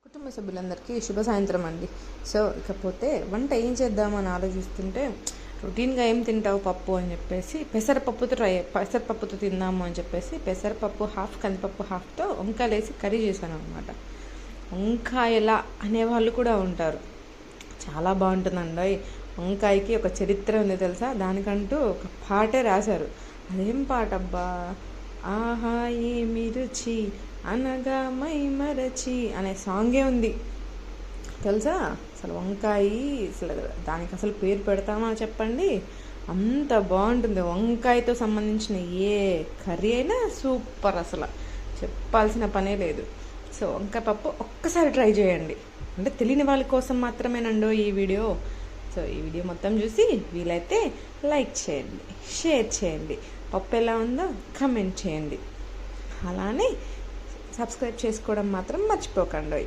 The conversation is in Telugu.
కుటుంబ సభ్యులందరికీ శుభ సాయంత్రం అండి. సో ఇకపోతే వంట ఏం చేద్దామని ఆలోచిస్తుంటే రొటీన్గా ఏం తింటావు పప్పు అని చెప్పేసి పెసరపప్పుతో తిందాము అని చెప్పేసి పెసరపప్పు హాఫ్, కందిపప్పు హాఫ్తో వంకాయలు వేసి కర్రీ చేశాను అనమాట. వంకాయల అనేవాళ్ళు కూడా ఉంటారు. చాలా బాగుంటుందండి. వంకాయకి ఒక చరిత్ర ఉంది తెలుసా. దానికంటూ ఒక పాటే రాశారు. అదేం పాట అబ్బా, ఆహా ఏమి రుచి అనగా మై మరచి అనే సాంగే ఉంది తెలుసా. అసలు వంకాయ అసలు దానికి అసలు పేరు పెడతామా చెప్పండి, అంత బాగుంటుంది. వంకాయతో సంబంధించిన ఏ కర్రీ అయినా సూపర్, అసలు చెప్పాల్సిన పనే లేదు. సో వంకాయ పప్పు ఒక్కసారి ట్రై చేయండి. అంటే తెలియని వాళ్ళ కోసం మాత్రమేనండో ఈ వీడియో. సో ఈ వీడియో మొత్తం చూసి వీలైతే లైక్ చేయండి, షేర్ చేయండి, పప్పు ఎలా ఉందో కమెంట్ చేయండి, అలానే సబ్స్క్రైబ్ చేసుకోవడం మాత్రం మర్చిపోకండి.